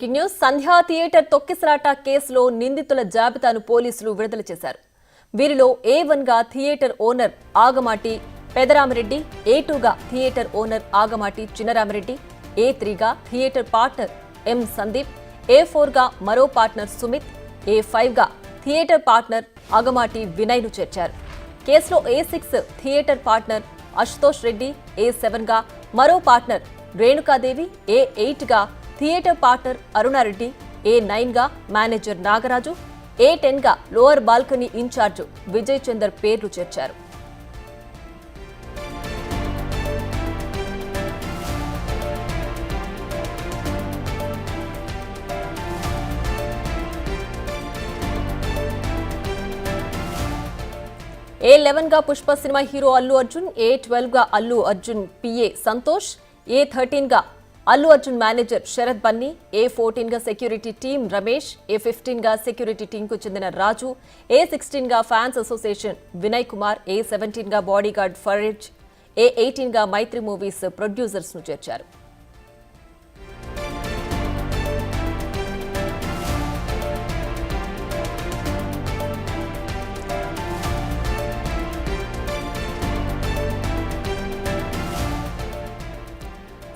News సంధ్యా theatre తొక్కిసలాట కేసులో నిందితుల జాబితాను పోలీసులు విడుదల చేశారు. వీరిలో A1 గా థియేటర్ ఓనర్ ఆగమాటి పెదరామిరెడ్డి, A2 గా థియేటర్ ఓనర్ ఆగమాటి చిన్నరామిరెడ్డి, A3 గా theatre partner M Sandeep, A4 గా మరో పార్ట్నర్ సుమిత్, A5 గా థియేటర్ పార్ట్నర్ ఆగమాటి వినయ్ ను చేర్చారు. కేసులో A6 theatre partner Ashutosh Reddy, A7 గా మరో పార్ట్నర్ రేణుకాదేవి, A8 గా థియేటర్ పార్ట్నర్ అరుణారెడ్డి, A9 గా మేనేజర్ నాగరాజు, A10 గా lower balcony incharge Vijay Chandar పేర్లు చేర్చారు. A11 గా Pushpa cinema hero Allu Arjun, A12 గా అల్లు అర్జున్ PA సంతోష్, A13 గా అల్లు అర్జున్ మేనేజర్ శరత్ బన్నీ, A14 గా సెక్యూరిటీ టీం రమేష్, A15 గా సెక్యూరిటీ టీం కు చెందిన రాజు, A16 గా fans association Vinay Kumar, A17 గా బాడీగార్డ్ ఫరేజ్, A18 గా మైత్రి మూవీస్ ప్రొడ్యూసర్స్ ను చేర్చారు.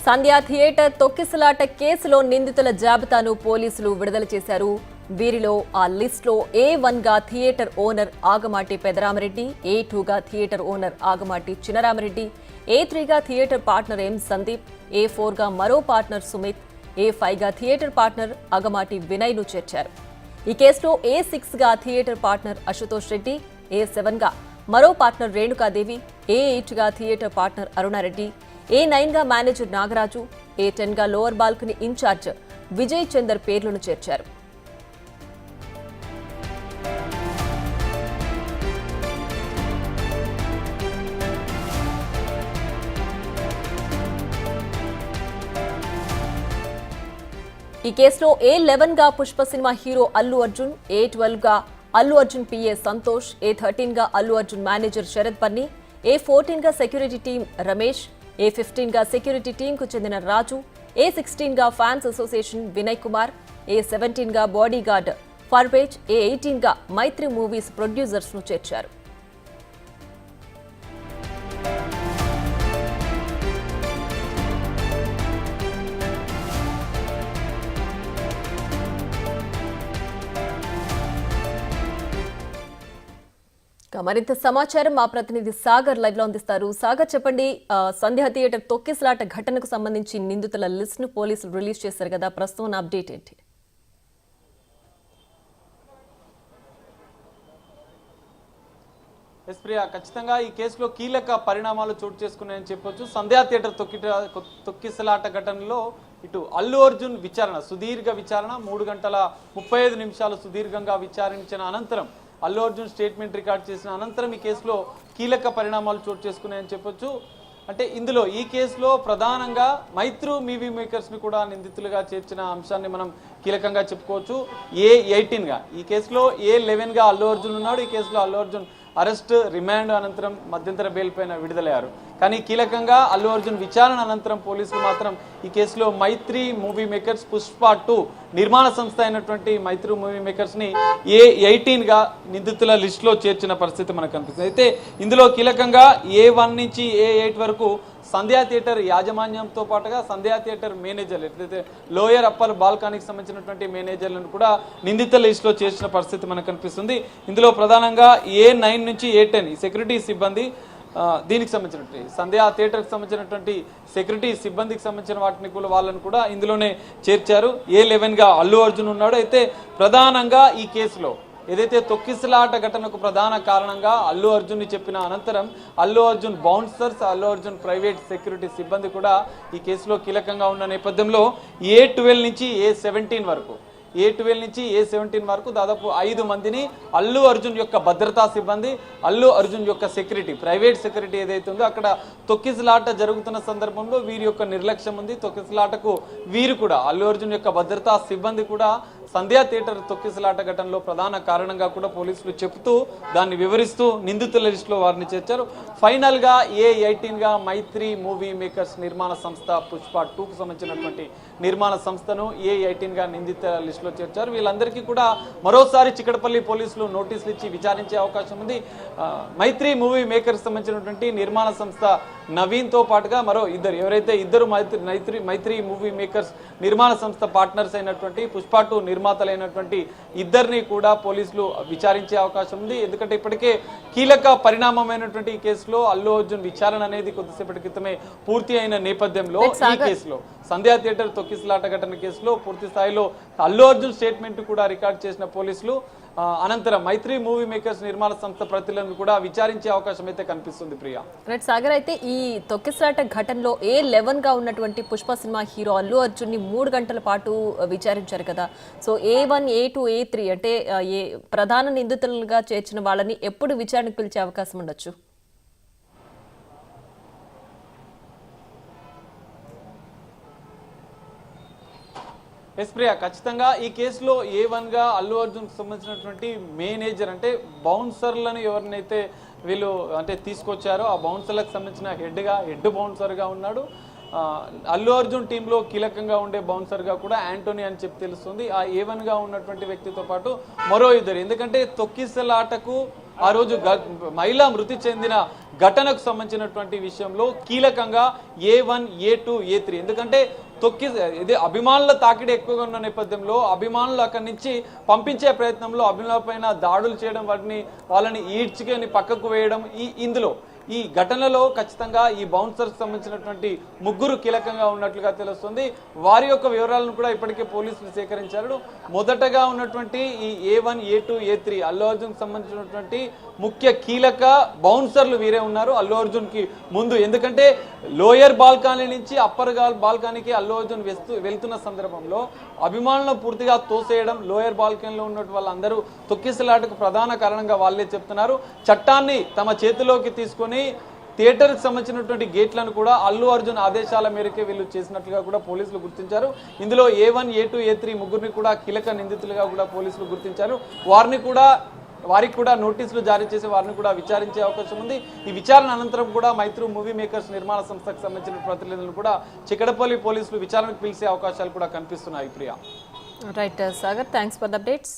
సంధ్యా థియేటర్ తొక్కిసలాట కేసులో నిందితుల జాబితాను పోలీసులు విడుదల చేశారు. వీరిలో ఆ లిస్టులో A1 గా థియేటర్ ఓనర్ ఆగమాటి పెదరామిరెడ్డి, A2 గా థియేటర్ ఓనర్ ఆగమాటి చిన్నరామిరెడ్డి, A3 గా theatre partner M Sandeep, A4 గా మరో పార్ట్నర్ సుమిత్, A5 గా థియేటర్ పార్ట్నర్ ఆగమాటి వినయ్ ను చేర్చారు. ఈ కేసులో A6 గా theatre partner Ashutosh Reddy, A7 గా మరో పార్ట్నర్ రేణుకాదేవి, A8 గా థియేటర్ పార్ట్నర్ అరుణారెడ్డి, A9 గా మేనేజర్ నాగరాజు, A10 గా lower balcony incharge Vijay Chandar పేర్లను చేర్చారు. ఈ కేసులో A11 గా Pushpa cinema hero Allu Arjun, A12 గా అల్లు అర్జున్ PA సంతోష్, A13 గా అల్లు అర్జున్ మేనేజర్ శరత్ బన్నీ, A14 గా సెక్యూరిటీ టీం రమేష్, A15 గా సెక్యూరిటీ టీం కు చెందిన రాజు, A16 గా fans association Vinay Kumar, A17 గా బాడీగార్డ్ ఫర్వేజ్, A18 గా మైత్రి మూవీస్ ప్రొడ్యూసర్స్ ను చేర్చారు. మరింత సమాచారం మా ప్రతినిధి సాగర్ లైవ్ లో అందిస్తారు. సాగర్, చెప్పండి, సంధ్యా థియేటర్ తొక్కిసలాట ఘటనకు సంబంధించి నిందితుల లిస్ట్ ను పోలీసులు రిలీజ్ చేశారు కదా, ప్రస్తుతం అప్డేట్ ఏంటి? ప్రియా, ఖచ్చితంగా ఈ కేసులో కీలక పరిణామాలు చోటు చేసుకున్నాయని చెప్పొచ్చు. సంధ్యా థియేటర్ తొక్కిసలాట ఘటనలో ఇటు అల్లు అర్జున్ విచారణ, సుదీర్ఘ విచారణ, 3 గంటల 35 నిమిషాలు సుదీర్ఘంగా విచారించిన అనంతరం అల్లు అర్జున్ స్టేట్మెంట్ రికార్డ్ చేసిన అనంతరం ఈ కేసులో కీలక పరిణామాలు చోటు చేసుకున్నాయని చెప్పొచ్చు. అంటే ఇందులో ఈ కేసులో ప్రధానంగా మైత్రు మూవీ మేకర్స్ని కూడా నిందితులుగా చేర్చిన అంశాన్ని మనం కీలకంగా చెప్పుకోవచ్చు. A18 గా ఈ కేసులో A11 గా అల్లు అర్జున్ ఉన్నాడు. ఈ కేసులో అల్లు అర్జున్ అరెస్ట్, రిమాండ్ అనంతరం మధ్యంతర బెయిల్ పైన విడుదలయ్యారు. కానీ కీలకంగా అల్లు అర్జున్ విచారణ అనంతరం పోలీసులు మాత్రం ఈ కేసులో మైత్రి మూవీ మేకర్స్ పుష్ప 2 నిర్మాణ సంస్థ అయినటువంటి మైత్రి మూవీ మేకర్స్ ని A18 గా నిందితుల లిస్ట్ లో చేర్చిన పరిస్థితి మనకు కనిపిస్తుంది. అయితే ఇందులో కీలకంగా A1 నుంచి A8 వరకు సంధ్యా థియేటర్ యాజమాన్యంతో పాటుగా సంధ్యా థియేటర్ మేనేజర్లు, ఎట్లయితే లోయర్ అప్పర్ బాల్కనీకి సంబంధించినటువంటి మేనేజర్లను కూడా నిందితుల లిస్టులో చేర్చిన పరిస్థితి మనకు కనిపిస్తుంది. ఇందులో ప్రధానంగా A9 నుంచి A10 ఈ సెక్యూరిటీ సిబ్బంది, దీనికి సంబంధించినటువంటి సంధ్యా థియేటర్కి సంబంధించినటువంటి సెక్యూరిటీ సిబ్బందికి సంబంధించిన వాటిని కూడా వాళ్ళని కూడా ఇందులోనే చేర్చారు. A11 గా అల్లు అర్జున్ ఉన్నాడు. అయితే ప్రధానంగా ఈ కేసులో ఏదైతే తొక్కిసలాట ఘటనకు ప్రధాన కారణంగా అల్లు అర్జున్ చెప్పిన అనంతరం Allu Arjun bouncers, Allu Arjun private security సిబ్బంది కూడా ఈ కేసులో కీలకంగా ఉన్న నేపథ్యంలో A12 నుంచి A17 వరకు A12 నుంచి A17 వరకు దాదాపు 5 మందిని అల్లు అర్జున్ యొక్క భద్రతా సిబ్బంది, అల్లు అర్జున్ యొక్క సెక్యూరిటీ, ప్రైవేట్ సెక్యూరిటీ ఏదైతే ఉందో అక్కడ తొక్కిసలాట జరుగుతున్న సందర్భంలో వీరి యొక్క నిర్లక్ష్యం ఉంది. తొక్కిసలాటకు వీరు కూడా అల్లు అర్జున్ యొక్క భద్రతా సిబ్బంది కూడా సంధ్యా థియేటర్ తొక్కిసలాట ఘటనలో ప్రధాన కారణంగా కూడా పోలీసులు చెబుతూ దాన్ని వివరిస్తూ నిందితుల లిస్టులో వారిని చేర్చారు. ఫైనల్ గా A18 గా మైత్రి మూవీ మేకర్స్ నిర్మాణ సంస్థ పుష్ప 2కు సంబంధించినటువంటి నిర్మాణ సంస్థను A18 గా నిందితుల లిస్టులో చేర్చారు. వీళ్ళందరికీ కూడా మరోసారి చిక్కడపల్లి పోలీసులు నోటీసులు ఇచ్చి విచారించే అవకాశం ఉంది. మైత్రి మూవీ మేకర్స్ సంబంధించినటువంటి నిర్మాణ సంస్థ నవీన్ తో పాటుగా మరో ఇద్దరు మైత్రి మూవీ మేకర్స్ నిర్మాణ సంస్థ పార్ట్నర్స్ అయినటువంటి పుష్ప 2 నిర్మాతలైనటువంటి ఇద్దరిని కూడా పోలీసులు విచారించే అవకాశం ఉంది. ఎందుకంటే ఇప్పటికే కీలక పరిణామమైనటువంటి ఈ కేసులో అల్లు అర్జున్ విచారణ అనేది కొద్దిసేపటి క్రితమే పూర్తి అయిన నేపథ్యంలో ఈ కేసులో సంధ్యా థియేటర్ తొక్కిసలాట ఘటన కేసులో పూర్తి స్థాయిలో అల్లు అర్జున్ స్టేట్మెంట్ కూడా రికార్డ్ చేసిన పోలీసులు అనంతరం మైత్రి మూవీ మేకర్స్ నిర్మాణ సంస్థ ప్రతినిధులను కూడా విచారించే అవకాశం అయితే కనిపిస్తుంది. ప్రియా రైట్ సాగర్, అయితే ఈ తొక్కిసలాట ఘటనలో A11 గా ఉన్నటువంటి పుష్ప సినిమా హీరో అల్లు అర్జున్ ని 3 గంటల పాటు విచారించారు కదా. సో A1, A2, A3 అంటే ప్రధాన నిందితులుగా చేర్చిన వాళ్ళని ఎప్పుడు విచారణకు పిలిచే అవకాశం ఉండొచ్చు? ఎస్ ప్రియా, ఖచ్చితంగా ఈ కేసులో A1 గా అల్లు అర్జున్ సంబంధించినటువంటి మేనేజర్ అంటే బౌన్సర్లను ఎవరినైతే వీళ్ళు అంటే తీసుకొచ్చారో ఆ బౌన్సర్లకు సంబంధించిన హెడ్ బౌన్సర్గా ఉన్నాడు. అల్లు అర్జున్ టీంలో కీలకంగా ఉండే బౌన్సర్గా కూడా యాంటోనీ అని చెప్పి తెలుస్తుంది. ఆ A1 గా ఉన్నటువంటి వ్యక్తితో పాటు మరో ఇద్దరు, ఎందుకంటే తొక్కిసలాటకు ఆ రోజు మహిళ మృతి చెందిన ఘటనకు సంబంధించినటువంటి విషయంలో కీలకంగా A1, A2, A3 ఎందుకంటే ఇది అభిమానుల తాకిడి ఎక్కువగా ఉన్న నేపథ్యంలో అభిమానులు అక్కడి నుంచి పంపించే ప్రయత్నంలో అభిమానుల పైన దాడులు చేయడం, వాళ్ళని ఈడ్చుకొని పక్కకు వేయడం, ఇందులో ఈ ఘటనలో ఖచ్చితంగా ఈ బౌన్సర్కి సంబంధించినటువంటి ముగ్గురు కీలకంగా ఉన్నట్లుగా తెలుస్తుంది. వారి యొక్క వివరాలను కూడా ఇప్పటికే పోలీసులు సేకరించారు. మొదటగా ఉన్నటువంటి ఈ A1, A2, A3 Allu Arjun సంబంధించినటువంటి ముఖ్య కీలక బౌన్సర్లు వీరే ఉన్నారు అల్లు అర్జున్ కి ముందు. ఎందుకంటే లోయర్ బాల్కనీ నుంచి అప్పర్ బాల్కనీకి అల్లు అర్జున్ వెళ్తున్న సందర్భంలో అభిమానులను పూర్తిగా తోసేయడం, లోయర్ బాల్కనీలో ఉన్న వాళ్ళందరూ తొక్కిసలాటకు ప్రధాన కారణంగా వాళ్ళే చెప్తున్నారు. చట్టాన్ని తమ చేతిలోకి తీసుకొని థియేటర్కి సంబంధించినటువంటి గేట్లను కూడా అల్లు అర్జున్ ఆదేశాల మేరకే వీళ్ళు చేసినట్లుగా కూడా పోలీసులు గుర్తించారు. ఇందులో A1, A2, A3 ముగ్గురిని కూడా కీలక నిందితులుగా కూడా పోలీసులు గుర్తించారు. వారికి కూడా నోటీసులు జారీ చేసి వారిని కూడా విచారించే అవకాశం ఉంది. ఈ విచారణ అనంతరం కూడా మైత్రి మూవీ మేకర్స్ నిర్మాణ సంస్థకు సంబంధించిన ప్రతినిధులను కూడా చిక్కడపల్లి పోలీసులు విచారణకు పిలిచే అవకాశాలు కూడా కనిపిస్తున్నాయి. Priya right Sagar, thanks for the updates.